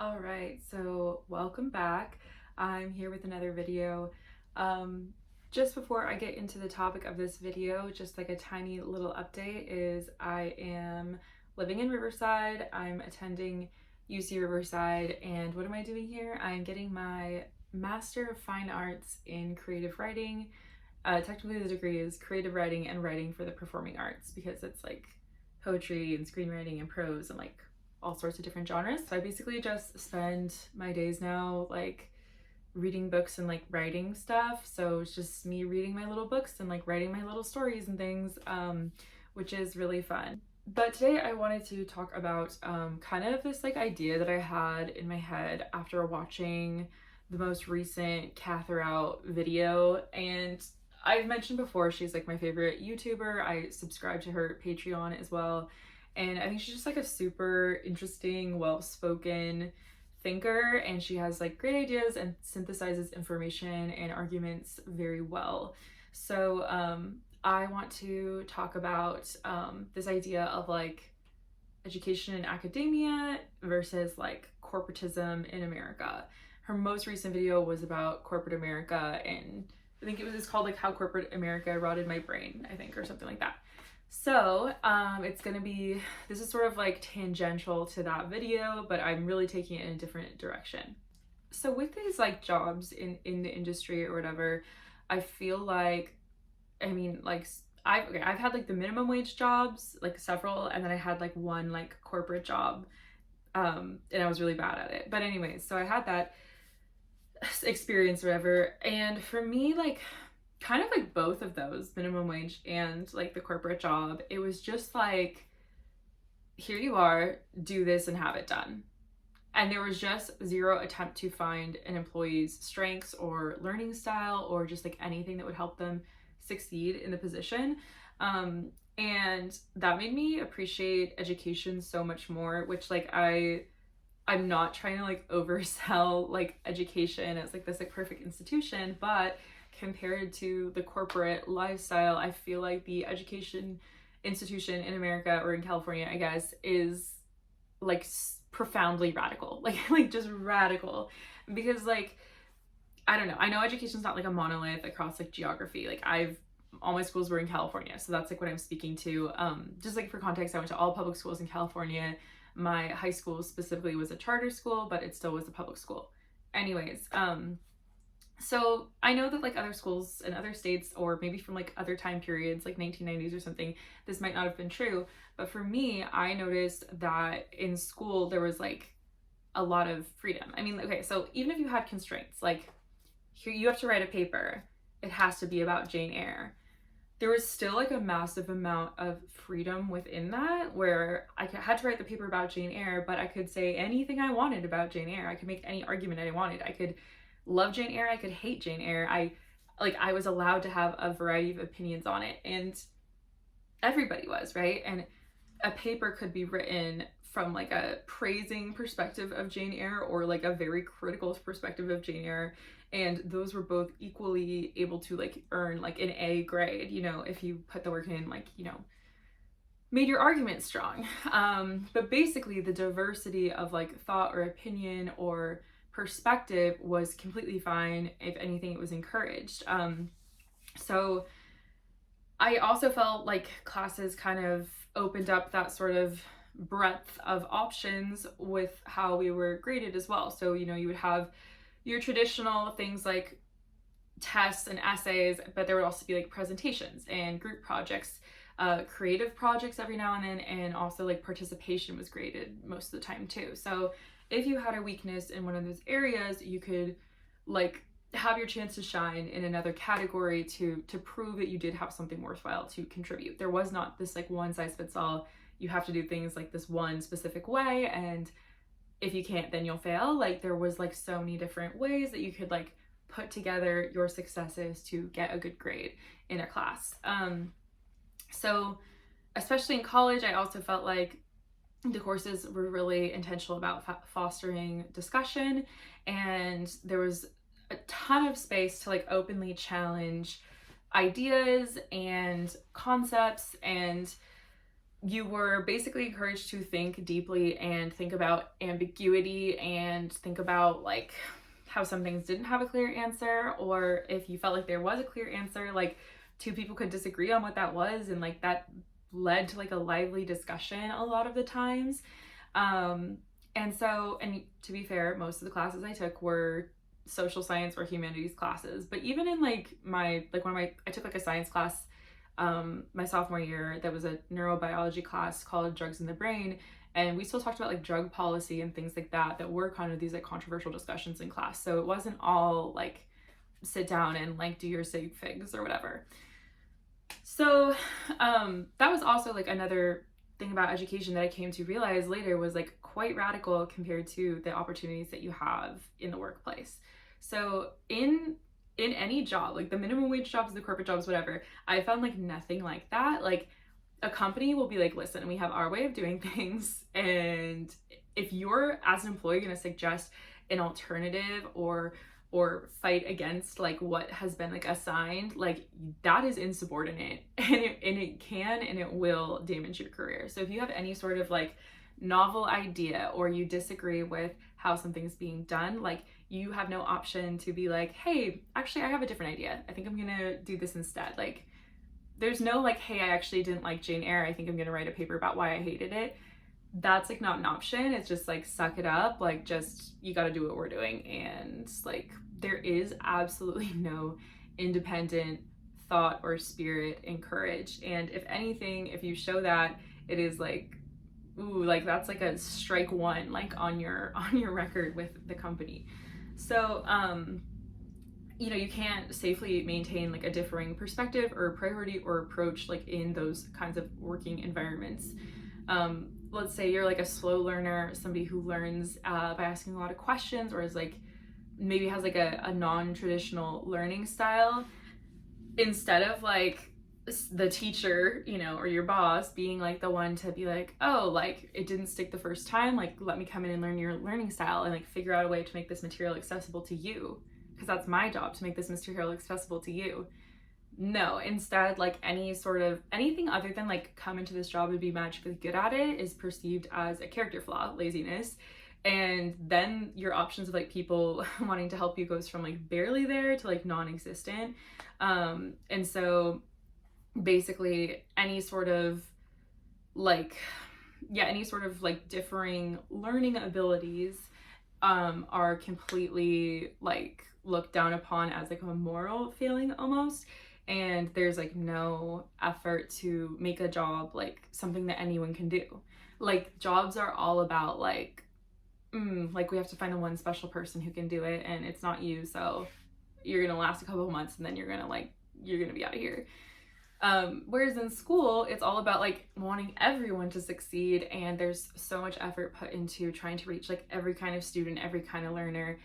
All right, so welcome back. I'm here with another video. Just before I get into the topic of this video, just like a tiny little update is I am living in Riverside. I'm attending UC Riverside, and what am I doing here? I'm getting my Master of Fine Arts in Creative Writing. Technically the degree is Creative Writing and Writing for the Performing Arts because it's like poetry and screenwriting and prose and like all sorts of different genres. So I basically just spend my days now like reading books and like writing stuff. So it's just me reading my little books and like writing my little stories and things, which is really fun. But today I wanted to talk about kind of this like idea that I had in my head after watching the most recent Cather Out video. And I've mentioned before, she's like my favorite YouTuber. I subscribe to her Patreon as well. And I think she's just like a super interesting, well-spoken thinker, and she has like great ideas and synthesizes information and arguments very well. So I want to talk about this idea of like education in academia versus like corporatism in America. Her most recent video was about corporate America, and I think it was called like How Corporate America Rotted My Brain, I think, or something like that. So it's gonna be, this is sort of like tangential to that video, but I'm really taking it in a different direction. So with these like jobs in the industry or whatever, I feel like, I mean, like I've had like the minimum wage jobs, like several, and then I had like one like corporate job, and I was really bad at it. But anyways, so I had that experience or whatever, and for me, like kind of like both of those, minimum wage and like the corporate job, it was just like, here you are, do this and have it done. And there was just zero attempt to find an employee's strengths or learning style or just like anything that would help them succeed in the position. And that made me appreciate education so much more, which like I'm not trying to like oversell like education as like this like perfect institution, but compared to the corporate lifestyle, I feel like the education institution in America or in California, I guess, is like profoundly radical, like just radical, because like I don't know, I know education's not like a monolith across like geography. Like all my schools were in California, so that's like what I'm speaking to. Just like for context, I went to all public schools in California. My high school specifically was a charter school, but it still was a public school. Anyways, so I know that like other schools in other states, or maybe from like other time periods, like 1990s or something, this might not have been true. But for me, I noticed that in school there was like a lot of freedom. I mean, okay, so even if you had constraints, like here you have to write a paper, it has to be about Jane Eyre. There was still like a massive amount of freedom within that, where I had to write the paper about Jane Eyre, but I could say anything I wanted about Jane Eyre. I could make any argument I wanted. I could love Jane Eyre, I could hate Jane Eyre. I was allowed to have a variety of opinions on it, and everybody was, right? And a paper could be written from like a praising perspective of Jane Eyre or like a very critical perspective of Jane Eyre, and those were both equally able to like earn like an A grade, you know, if you put the work in, like, you know, made your argument strong. But basically the diversity of like thought or opinion or perspective was completely fine. If anything, it was encouraged. So I also felt like classes kind of opened up that sort of breadth of options with how we were graded as well. So, you know, you would have your traditional things like tests and essays, but there would also be like presentations and group projects, creative projects every now and then, and also like participation was graded most of the time too. So if you had a weakness in one of those areas, you could like have your chance to shine in another category to prove that you did have something worthwhile to contribute. There was not this like one size fits all, you have to do things like this one specific way, and if you can't, then you'll fail. Like there was like so many different ways that you could like put together your successes to get a good grade in a class. So especially in college, I also felt like the courses were really intentional about fostering discussion, and there was a ton of space to like openly challenge ideas and concepts. And you were basically encouraged to think deeply and think about ambiguity and think about like how some things didn't have a clear answer, or if you felt like there was a clear answer, like two people could disagree on what that was, and like that led to like a lively discussion a lot of the times. And so, and to be fair, most of the classes I took were social science or humanities classes. But even in like my, like one of my, I took like a science class my sophomore year that was a neurobiology class called Drugs in the Brain. And we still talked about like drug policy and things like that, that were kind of these like controversial discussions in class. So it wasn't all like sit down and like do your sig figs or whatever. So that was also like another thing about education that I came to realize later was like quite radical compared to the opportunities that you have in the workplace. So in any job, like the minimum wage jobs, the corporate jobs, whatever, I found like nothing like that. Like a company will be like, listen, we have our way of doing things, and if you're as an employee going to suggest an alternative or fight against like what has been like assigned, like that is insubordinate, and it can and it will damage your career. So if you have any sort of like novel idea or you disagree with how something's being done, like you have no option to be like, hey, actually I have a different idea, I think I'm gonna do this instead. Like there's no like, hey, I actually didn't like Jane Eyre, I think I'm gonna write a paper about why I hated it. That's like not an option. It's just like suck it up, like just you got to do what we're doing. And like there is absolutely no independent thought or spirit and courage, and if anything, if you show that, it is like, ooh, like that's like a strike one like on your record with the company. So you know, you can't safely maintain like a differing perspective or priority or approach like in those kinds of working environments. Let's say you're like a slow learner, somebody who learns by asking a lot of questions, or is like maybe has like a non-traditional learning style. Instead of like the teacher, you know, or your boss being like the one to be like, oh, like it didn't stick the first time, like let me come in and learn your learning style and like figure out a way to make this material accessible to you, because that's my job to make this material accessible to you. No, instead, like any sort of anything other than like come into this job and be magically good at it is perceived as a character flaw, laziness. And then your options of like people wanting to help you goes from like barely there to like non-existent. And so basically any sort of like, yeah, any sort of like differing learning abilities are completely like looked down upon as like a moral failing almost. And there's like no effort to make a job like something that anyone can do. Like jobs are all about like like we have to find the one special person who can do it, and it's not you, so you're gonna last a couple of months and then you're gonna be out of here. Whereas in school, it's all about like wanting everyone to succeed, and there's so much effort put into trying to reach like every kind of student, every kind of learner.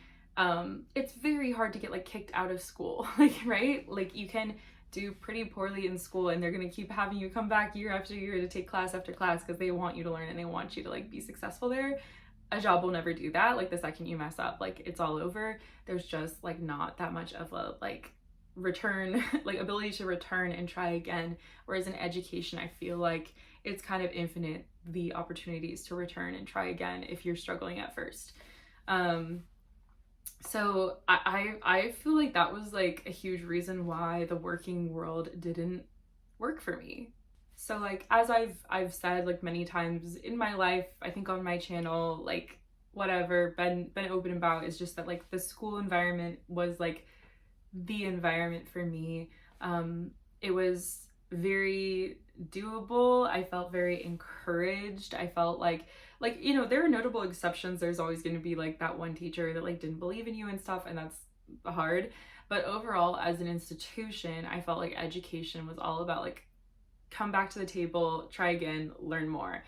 It's very hard to get like kicked out of school, like, right? Like you can do pretty poorly in school and they're gonna keep having you come back year after year to take class after class because they want you to learn and they want you to like be successful there. A job will never do that. Like the second you mess up, like it's all over. There's just like not that much of a like return, like ability to return and try again. Whereas in education, I feel like it's kind of infinite, the opportunities to return and try again if you're struggling at first. So I feel like that was like a huge reason why the working world didn't work for me. So like as I've said like many times in my life, I think on my channel, like whatever, been open about, is just that like the school environment was like the environment for me. It was very doable. I felt very encouraged. I felt like you know, there are notable exceptions. There's always going to be like that one teacher that like didn't believe in you and stuff, and that's hard. But overall, as an institution, I felt like education was all about like come back to the table, try again, learn more,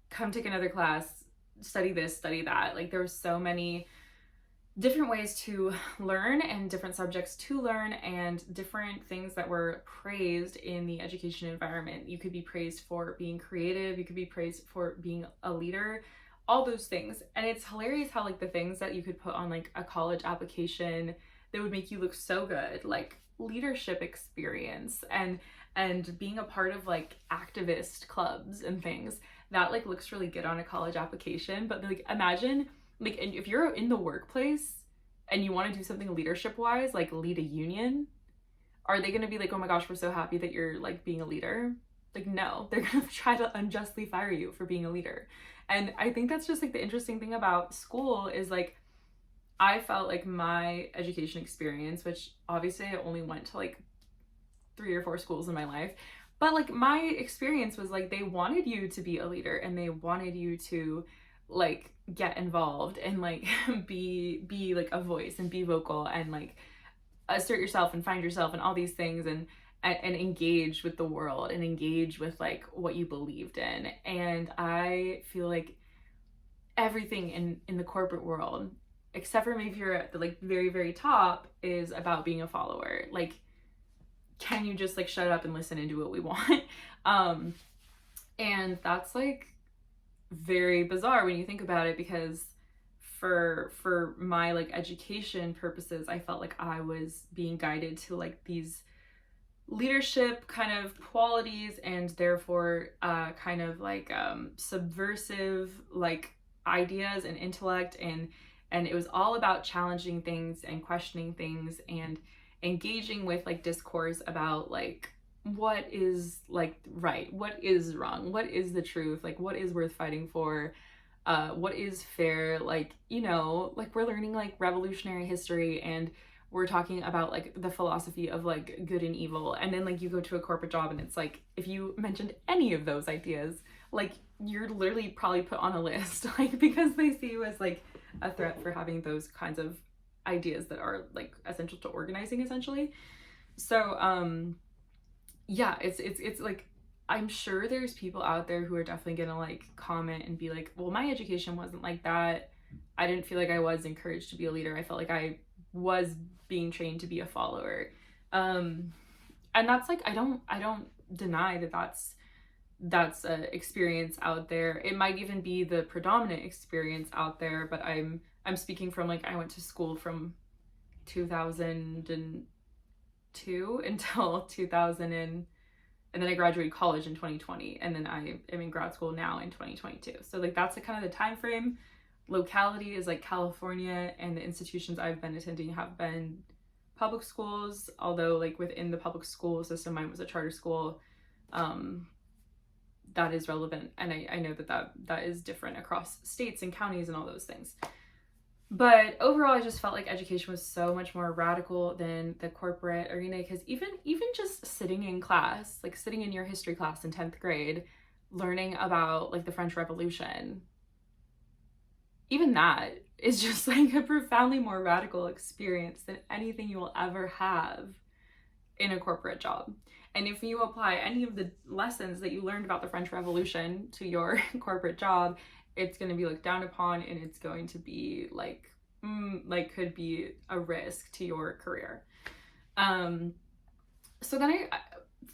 come take another class, study this, study that. Like there were so many different ways to learn and different subjects to learn and different things that were praised in the education environment. You could be praised for being creative, you could be praised for being a leader, all those things. And it's hilarious how like the things that you could put on like a college application that would make you look so good, like leadership experience and and being a part of like activist clubs and things. That like looks really good on a college application. But like imagine like if you're in the workplace and you want to do something leadership wise, like lead a union, are they going to be like, oh my gosh, we're so happy that you're like being a leader? Like, no, they're going to try to unjustly fire you for being a leader. And I think that's just like the interesting thing about school is like, I felt like my education experience, which obviously I only went to like 3 or 4 schools in my life, but like my experience was like they wanted you to be a leader and they wanted you to like get involved and like be like a voice and be vocal and like assert yourself and find yourself and all these things and engage with the world and engage with like what you believed in. And I feel like everything in the corporate world, except for maybe if you're at the like very, very top, is about being a follower. Like, can you just like shut up and listen and do what we want? And that's like very bizarre when you think about it, because for my like education purposes, I felt like I was being guided to like these leadership kind of qualities and therefore kind of like subversive like ideas and intellect, and it was all about challenging things and questioning things and engaging with like discourse about like what is like right, what is wrong, what is the truth, like what is worth fighting for, what is fair, like, you know, like we're learning like revolutionary history and we're talking about like the philosophy of like good and evil. And then like you go to a corporate job and it's like if you mentioned any of those ideas, like you're literally probably put on a list, like because they see you as like a threat for having those kinds of ideas that are like essential to organizing essentially. So yeah, it's like I'm sure there's people out there who are definitely gonna like comment and be like, well, my education wasn't like that. I didn't feel like I was encouraged to be a leader. I felt like I was being trained to be a follower. And that's like I don't deny that that's a experience out there. It might even be the predominant experience out there, but I'm speaking from like I went to school from 2002 until 2000 and then I graduated college in 2020, and then I am in grad school now in 2022. So like that's the kind of the time frame. Locality is like California, and the institutions I've been attending have been public schools, although like within the public school system, mine was a charter school. That is relevant, and I know that is different across states and counties and all those things. But overall, I just felt like education was so much more radical than the corporate arena, because even just sitting in class, like sitting in your history class in 10th grade, learning about like the French Revolution, even that is just like a profoundly more radical experience than anything you will ever have in a corporate job. And if you apply any of the lessons that you learned about the French Revolution to your corporate job, it's going to be looked down upon, and it's going to be like could be a risk to your career. So then I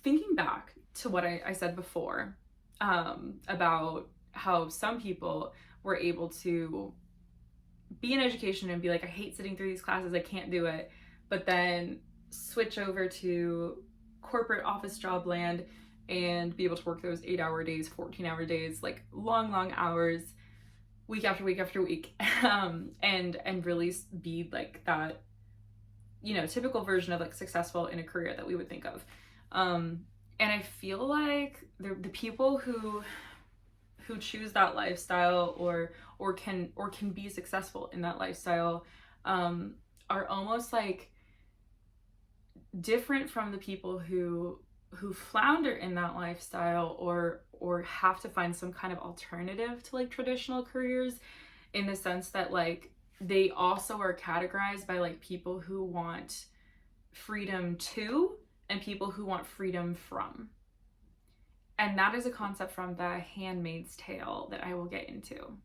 thinking back to what I said before about how some people were able to be in education and be like, I hate sitting through these classes, I can't do it, but then switch over to corporate office job land and be able to work those 8-hour days, 14-hour days, like long hours, week after week after week, and really be like that, you know, typical version of like successful in a career that we would think of. And I feel like the people who choose that lifestyle or can be successful in that lifestyle are almost like different from the people who flounder in that lifestyle or have to find some kind of alternative to like traditional careers, in the sense that like they also are categorized by like people who want freedom to and people who want freedom from. And that is a concept from The Handmaid's Tale that I will get into.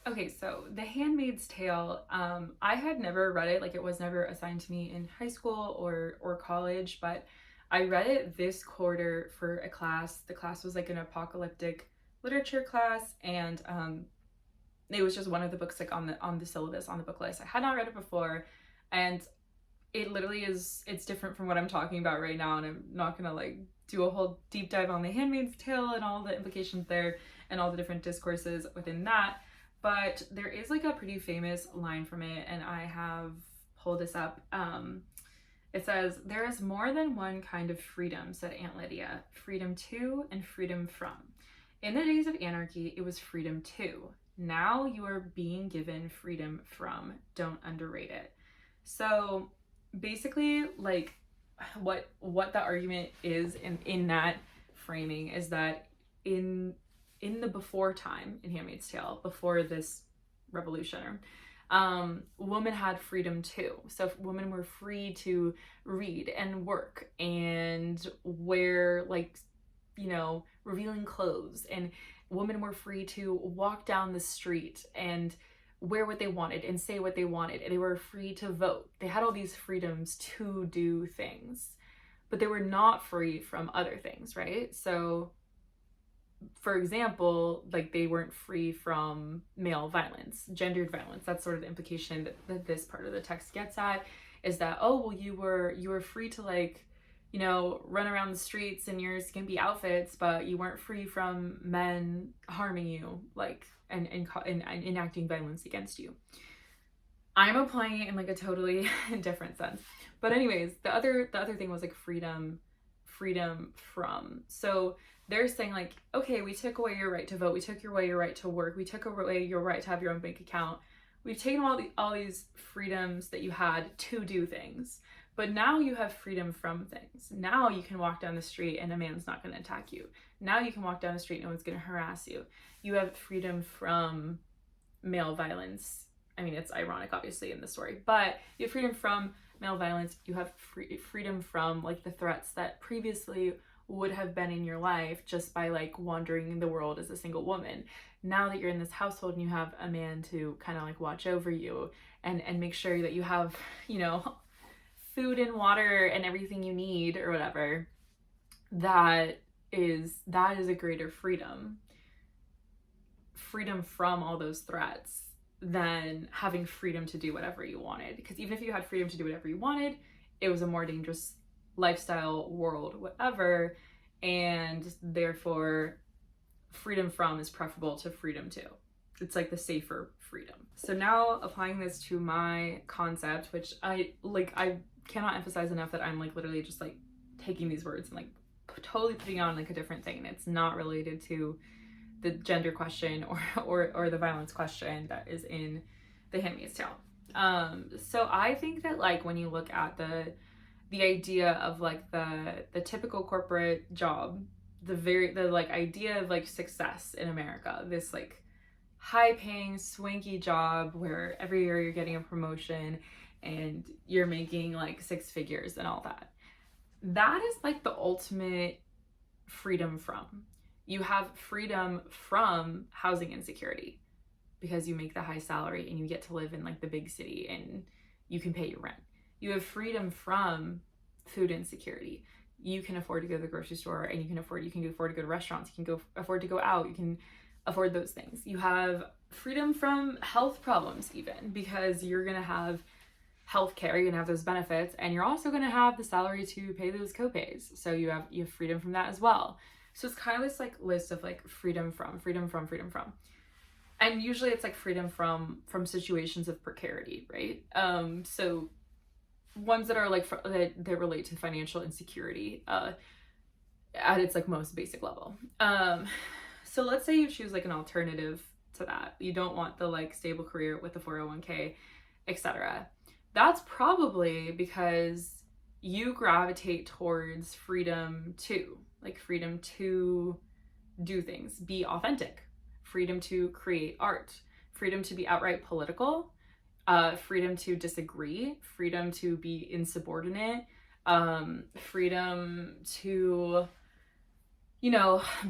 Okay, so The Handmaid's Tale, I had never read it, like it was never assigned to me in high school or college, but I read it this quarter for a class. The class was like an apocalyptic literature class, and it was just one of the books like on the syllabus, on the book list. I had not read it before, and it literally is, it's different from what I'm talking about right now, and I'm not gonna like do a whole deep dive on The Handmaid's Tale and all the implications there and all the different discourses within that. But there is like a pretty famous line from it, and I have pulled this up. It says, "There is more than one kind of freedom," said Aunt Lydia. "Freedom to and freedom from. In the days of anarchy, it was freedom to. Now you are being given freedom from. Don't underrate it." So basically, like, what the argument is in that framing is that in the before time in Handmaid's Tale, before this revolution, women had freedom too. So women were free to read and work and wear, like, revealing clothes, and women were free to walk down the street and wear what they wanted and say what they wanted, and they were free to vote. They had all these freedoms to do things, but they were not free from other things, right? So for example, like, they weren't free from male violence, gendered violence. That's sort of the implication that this part of the text gets at, is that, oh, well, you were free to, like, run around the streets in your skimpy outfits, but you weren't free from men harming you, like, and enacting violence against you. I'm applying it in like a totally different sense. But anyways, the other thing was like freedom from. So they're saying, like, okay, we took away your right to vote, we took away your right to work, we took away your right to have your own bank account. We've taken all these freedoms that you had to do things, but now you have freedom from things. Now you can walk down the street and a man's not going to attack you. Now you can walk down the street, no one's going to harass you. You have freedom from male violence. I mean, it's ironic, obviously, in the story, but you have freedom from male violence. You have freedom from, like, the threats that previously would have been in your life just by, like, wandering the world as a single woman. Now that you're in this household and you have a man to kind of, like, watch over you and make sure that you have, food and water and everything you need or whatever, that is a greater freedom from all those threats than having freedom to do whatever you wanted. Because even if you had freedom to do whatever you wanted, it was a more dangerous lifestyle, world, whatever, and therefore freedom from is preferable to freedom to. It's like the safer freedom. So now applying this to my concept, which I cannot emphasize enough that I'm, like, literally just, like, taking these words and, like, totally putting on, like, a different thing. It's not related to the gender question or the violence question that is in The Handmaid's Tale. So I think that, like, when you look at the idea of, like, the typical corporate job, the like idea of, like, success in America, this, like, high paying swanky job where every year you're getting a promotion and you're making, like, 6 figures and all that. That is, like, the ultimate freedom from. You have freedom from housing insecurity because you make the high salary and you get to live in, like, the big city and you can pay your rent. You have freedom from food insecurity. You can afford to go to the grocery store, and you can afford to go to restaurants. You can afford to go out. You can afford those things. You have freedom from health problems, even, because you're gonna have health care, you're gonna have those benefits, and you're also gonna have the salary to pay those copays. So you have freedom from that as well. So it's kind of this, like, list of, like, freedom from. And usually it's, like, freedom from situations of precarity, right? So ones that are, like, that relate to financial insecurity at its, like, most basic level. So let's say you choose, like, an alternative to that. You don't want the, like, stable career with the 401k, etc. That's probably because you gravitate towards freedom to, like, freedom to do things, be authentic, freedom to create art, freedom to be outright political, freedom to disagree, freedom to be insubordinate, freedom to,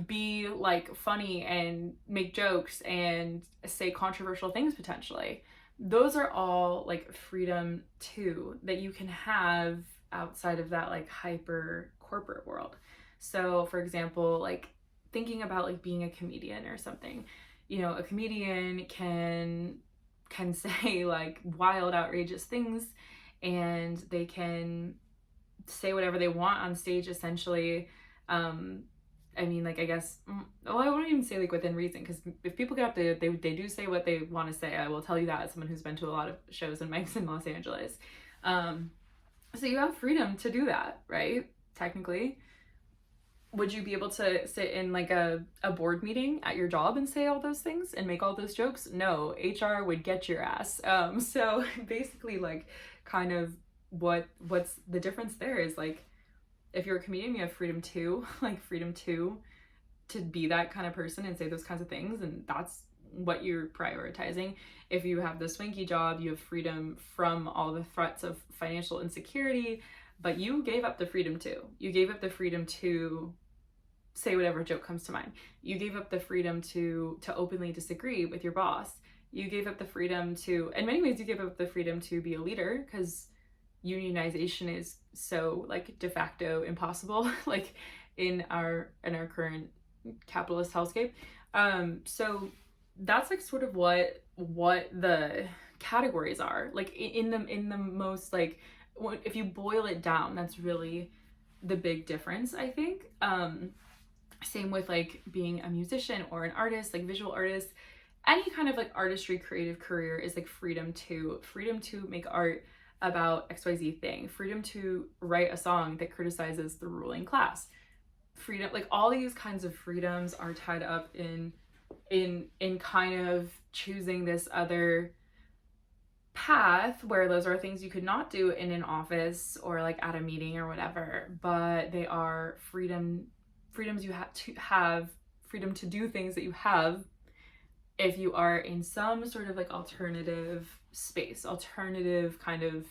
be, like, funny and make jokes and say controversial things potentially. Those are all, like, freedom too that you can have outside of that, like, hyper corporate world. So for example, like, thinking about, like, being a comedian or something, a comedian can say, like, wild, outrageous things, and they can say whatever they want on stage, essentially, I mean, like, I guess, well, I wouldn't even say like within reason, because if people get up, they do say what they want to say. I will tell you that as someone who's been to a lot of shows and mics in Los Angeles. So you have freedom to do that, right? Technically. Would you be able to sit in like a board meeting at your job and say all those things and make all those jokes? No, HR would get your ass. So basically, like, kind of what's the difference there is like, if you're a comedian, you have freedom to, like, freedom to be that kind of person and say those kinds of things, and that's what you're prioritizing. If you have the swanky job, you have freedom from all the threats of financial insecurity, but you gave up the freedom to. You gave up the freedom to say whatever joke comes to mind. You gave up the freedom to openly disagree with your boss. You gave up the freedom to, in many ways, you gave up the freedom to be a leader, because unionization is so like de facto impossible, like in our current capitalist hellscape. So that's like sort of what the categories are, like in the most, like, if you boil it down, that's really the big difference, I think. Same with like being a musician or an artist, like visual artist, any kind of like artistry creative career is like freedom to make art about XYZ thing, freedom to write a song that criticizes the ruling class, freedom, like all these kinds of freedoms are tied up in kind of choosing this other path, where those are things you could not do in an office or like at a meeting or whatever, but they are freedoms you have freedom to do things that you have if you are in some sort of like alternative space, alternative kind of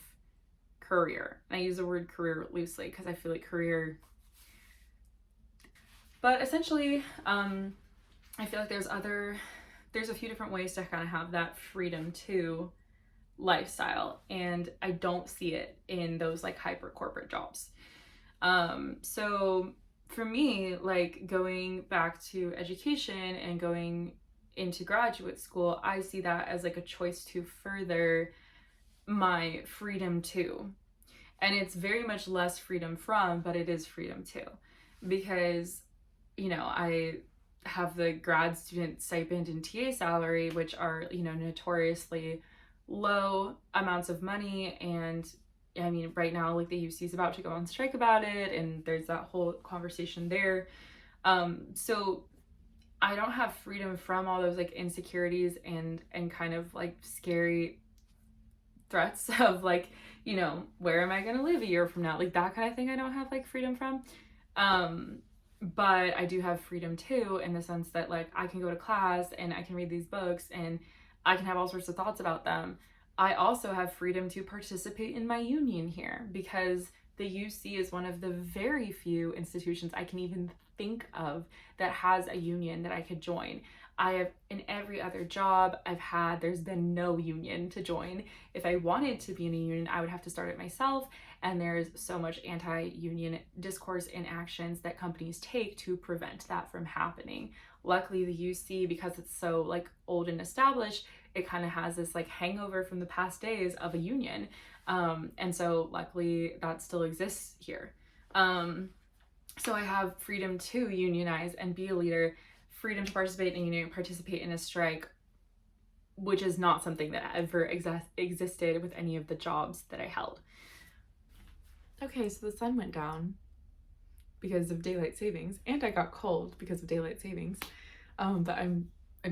career. And I use the word career loosely because I feel like career, but essentially, I feel like there's a few different ways to kind of have that freedom to lifestyle, and I don't see it in those like hyper corporate jobs. So for me, like going back to education and going into graduate school, I see that as like a choice to further my freedom to. And it's very much less freedom from, but it is freedom to, because, you know, I have the grad student stipend and TA salary, which are, you know, notoriously low amounts of money. And I mean, right now, like the UC is about to go on strike about it, and there's that whole conversation there. So I don't have freedom from all those like insecurities and kind of like scary threats of like, you know, where am I going to live a year from now? Like that kind of thing I don't have like freedom from. But I do have freedom too, in the sense that like I can go to class and I can read these books and I can have all sorts of thoughts about them. I also have freedom to participate in my union here, because the UC is one of the very few institutions I can even think of that has a union that I could join. I have, in every other job I've had, there's been no union to join. If I wanted to be in a union, I would have to start it myself, and there's so much anti-union discourse and actions that companies take to prevent that from happening. Luckily, the UC, because it's so like old and established, it kind of has this like hangover from the past days of a union. And so luckily that still exists here. So I have freedom to unionize and be a leader, freedom to participate in a union, participate in a strike, which is not something that ever existed with any of the jobs that I held. Okay, so the sun went down because of daylight savings, and I got cold because of daylight savings. But I'm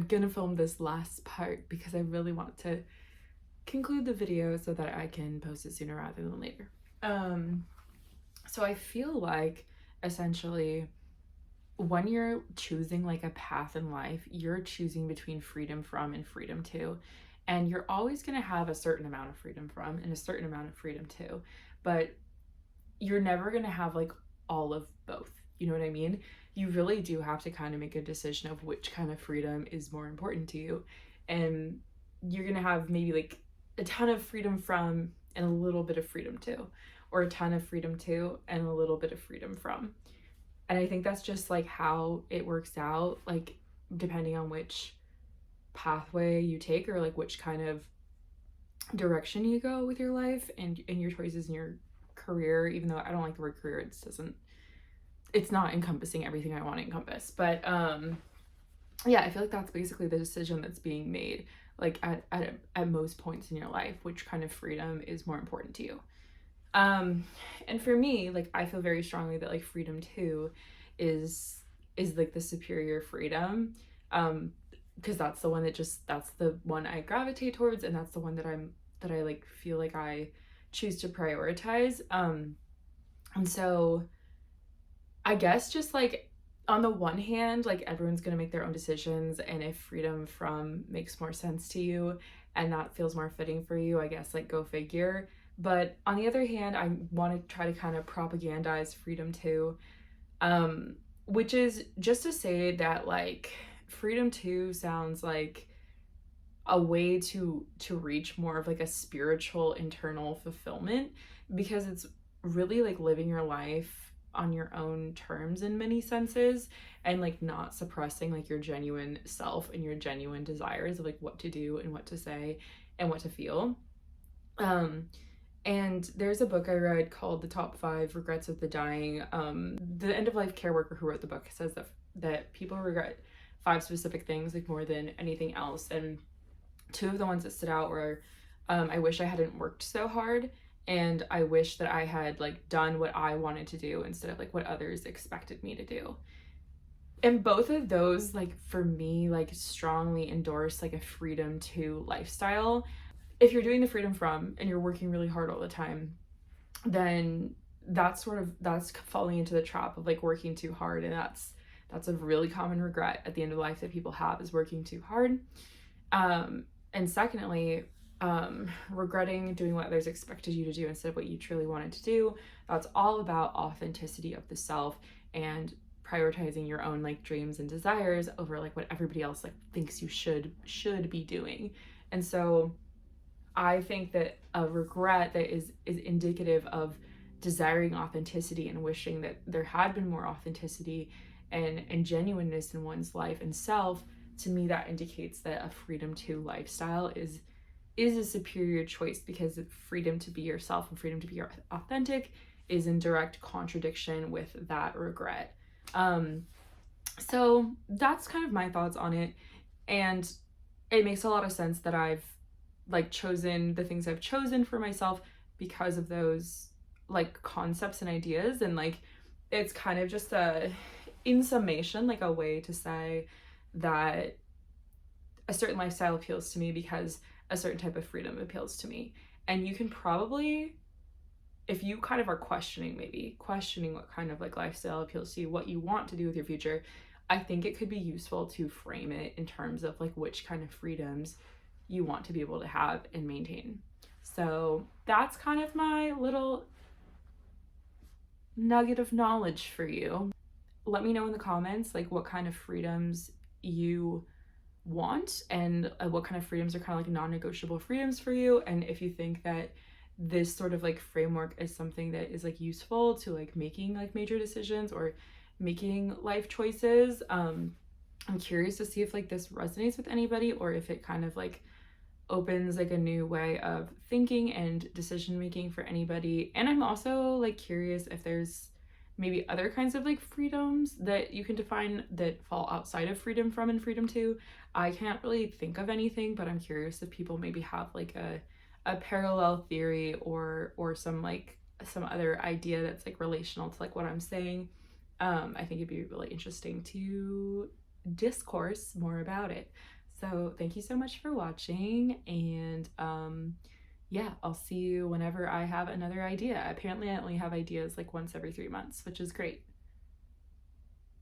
gonna film this last part because I really want to conclude the video so that I can post it sooner rather than later. So I feel like essentially when you're choosing like a path in life, you're choosing between freedom from and freedom to, and you're always going to have a certain amount of freedom from and a certain amount of freedom to, but you're never going to have like all of both. You know what I mean? You really do have to kind of make a decision of which kind of freedom is more important to you, and you're going to have maybe like a ton of freedom from and a little bit of freedom to, or a ton of freedom to and a little bit of freedom from. And I think that's just like how it works out, like depending on which pathway you take, or like which kind of direction you go with your life and your choices in your career. Even though I don't like the word career, it it's not encompassing everything I want to encompass. But yeah, I feel like that's basically the decision that's being made, like at most points in your life, which kind of freedom is more important to you. And for me, like, I feel very strongly that like freedom too is like the superior freedom, because that's the one that's the one I gravitate towards, and that's the one that I like feel like I choose to prioritize. And so I guess just like on the one hand, like everyone's gonna make their own decisions, and if freedom from makes more sense to you and that feels more fitting for you, I guess like go figure. But on the other hand, I want to try to kind of propagandize freedom too, which is just to say that like freedom too sounds like a way to reach more of like a spiritual internal fulfillment, because it's really like living your life on your own terms in many senses, and like not suppressing like your genuine self and your genuine desires of like what to do and what to say and what to feel. And there's a book I read called The Top 5 Regrets of the Dying. The end of life care worker who wrote the book says that people regret 5 specific things like more than anything else, and 2 of the ones that stood out were, I wish I hadn't worked so hard, and I wish that I had like done what I wanted to do instead of like what others expected me to do. And both of those, like for me, like strongly endorse like a freedom to lifestyle. If you're doing the freedom from and you're working really hard all the time, then that's falling into the trap of like working too hard, and that's a really common regret at the end of life that people have, is working too hard. And secondly, regretting doing what others expected you to do instead of what you truly wanted to do. That's all about authenticity of the self and prioritizing your own like dreams and desires over like what everybody else like thinks you should be doing. And so I think that a regret that is indicative of desiring authenticity and wishing that there had been more authenticity and genuineness in one's life and self, to me that indicates that a freedom to lifestyle is a superior choice, because freedom to be yourself and freedom to be authentic is in direct contradiction with that regret. So that's kind of my thoughts on it, and it makes a lot of sense that I've like chosen the things I've chosen for myself because of those like concepts and ideas. And like it's kind of just in summation, like a way to say that a certain lifestyle appeals to me because a certain type of freedom appeals to me. And you can probably, if you kind of are questioning what kind of like lifestyle appeals to you, what you want to do with your future, I think it could be useful to frame it in terms of like which kind of freedoms you want to be able to have and maintain. So that's kind of my little nugget of knowledge for you. Let me know in the comments like what kind of freedoms you want, and what kind of freedoms are kind of like non-negotiable freedoms for you, and if you think that this sort of like framework is something that is like useful to like making like major decisions or making life choices. I'm curious to see if like this resonates with anybody, or if it kind of like opens like a new way of thinking and decision making for anybody. And I'm also like curious if there's maybe other kinds of like freedoms that you can define that fall outside of freedom from and freedom to. I can't really think of anything, but I'm curious if people maybe have like a parallel theory or some other idea that's like relational to like what I'm saying. I think it'd be really interesting to discourse more about it. So thank you so much for watching, and yeah, I'll see you whenever I have another idea. Apparently I only have ideas like once every 3 months, which is great.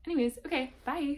Anyways, okay, bye.